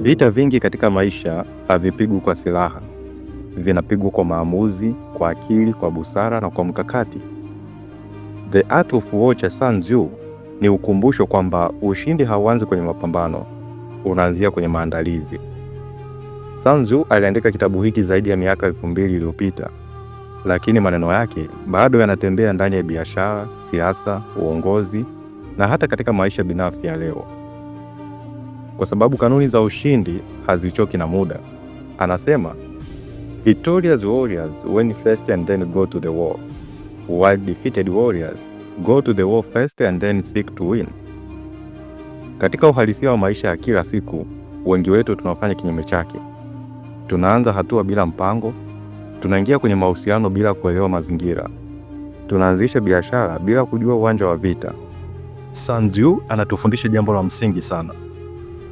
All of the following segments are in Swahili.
Vita vingi katika maisha havipigwi kwa silaha, vinapigwa kwa maamuzi, kwa akili, kwa busara na kwa mkakati. The Art of War cha Sun Tzu ni ukumbusho kwamba ushindi hauanzi kwenye mapambano, unaanzia kwenye maandalizi. Sun Tzu aliandika kitabu hiki zaidi ya miaka 2000 iliyopita, lakini maneno yake bado yanatembea ndani ya biashara, siasa, uongozi na hata katika maisha binafsi ya leo. Kwa sababu kanuni za ushindi hazichoki na muda. Anasema, victorious warriors win first and then go to the war, while defeated warriors go to the war first and then seek to win. Katika uhalisia wa maisha ya kila siku, wengi wetu tunafanya kinyume chake. Tunaanza hatua bila mpango, tunaingia kwenye mahusiano bila kuelewa mazingira, tunaanzisha biashara bila kujua uwanja wa vita. Sun Tzu anatufundisha jambo la msingi sana.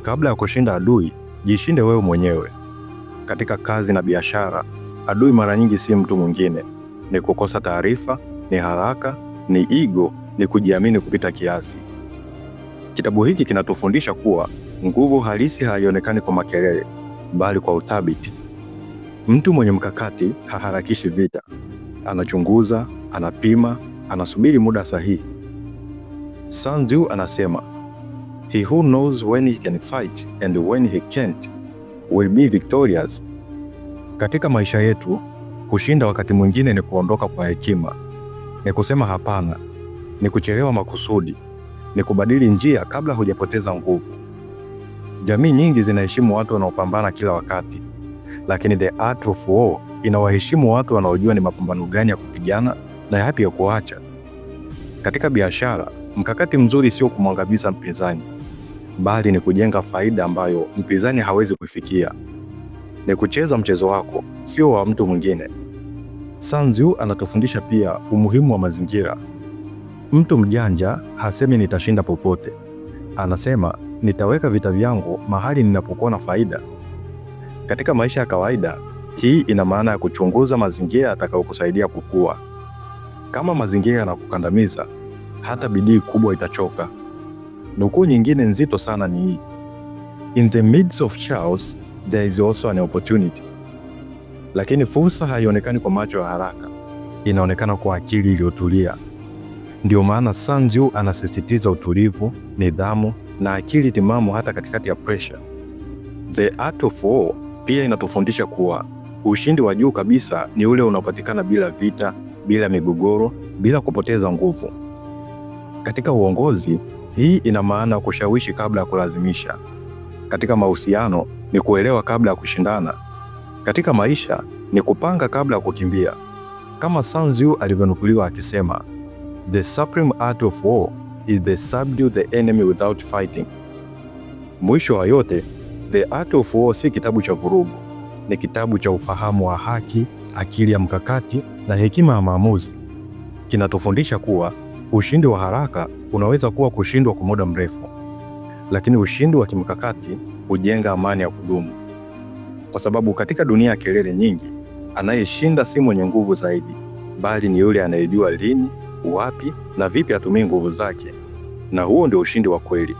Kabla ya kushinda adui, jishinde wewe mwenyewe. Katika kazi na biashara, adui mara nyingi si mtu mwingine, ni kukosa taarifa, ni haraka, ni ego, ni kujiamini kupita kiasi. Kitabu hiki kinatufundisha kuwa nguvu halisi haionekani kwa makelele, bali kwa uthabiti. Mtu mwenye mkakati haharakishi vita, anachunguza, anapima, anasubiri muda sahihi. Sun Tzu anasema, he who knows when he can fight and when he can't will be victorious. Katika maisha yetu, kushinda wakati mwingine ni kuondoka kwa hekima, ni kusema hapana, ni kuchelewa makusudi, ni kubadili njia kabla hujapoteza nguvu. Jamii nyingi zinaheshimu watu wanaopambana kila wakati, lakini The Art of War inawaheshimu watu wanaojua ni mapambano gani ya kupigana na yapi ya kuacha. Katika biashara, mkakati mzuri sio kumwangamiza mpinzani, bali ni kujenga faida ambayo mpinzani hawezi kufikia. Ni kucheza mchezo wako, sio wa mtu mwingine. Sun Tzu anatufundisha pia umuhimu wa mazingira. Mtu mjanja hasemi nitashinda popote. Anasema nitaweka vita vyangu mahali ninapokuwa na faida. Katika maisha ya kawaida, hii ina maana ya kuchunguza mazingira yatakayokusaidia kukua. Kama mazingira yanakukandamiza, hata bidii kubwa itachoka. Nukuu nyingine nzito sana ni hii: in the midst of chaos there is also an opportunity. Lakini fursa haionekani kwa macho ya haraka, inaonekana kwa akili iliyotulia. Ndio maana Sun Tzu anasisitiza utulivu, nidhamu na akili timamu hata katikati ya pressure. The Art of War pia inatufundisha kuwa ushindi wa juu kabisa ni ule unaopatikana bila vita, bila migogoro, bila kupoteza nguvu. Katika uongozi, hii ina maana kushawishi kabla ya kulazimisha. Katika mahusiano ni kuelewa kabla ya kushindana. Katika maisha ni kupanga kabla ya kukimbia. Kama Sun Tzu alivyonukuliwa akisema, the supreme art of war is the subdue the enemy without fighting. Mwisho wa yote, The Art of War si kitabu cha vurugu, ni kitabu cha ufahamu wa haki, akili ya mkakati na hekima ya maamuzi. Kinatufundisha kuwa ushindi wa haraka unaweza kuwa kushindwa kwa muda mrefu, lakini ushindi wa kimkakati hujenga amani ya kudumu. Kwa sababu katika dunia ya kelele nyingi, anayeshinda si mwenye nguvu zaidi, bali ni yule anayejua lini, wapi na vipi atumie nguvu zake. Na huo ndio ushindi wa kweli.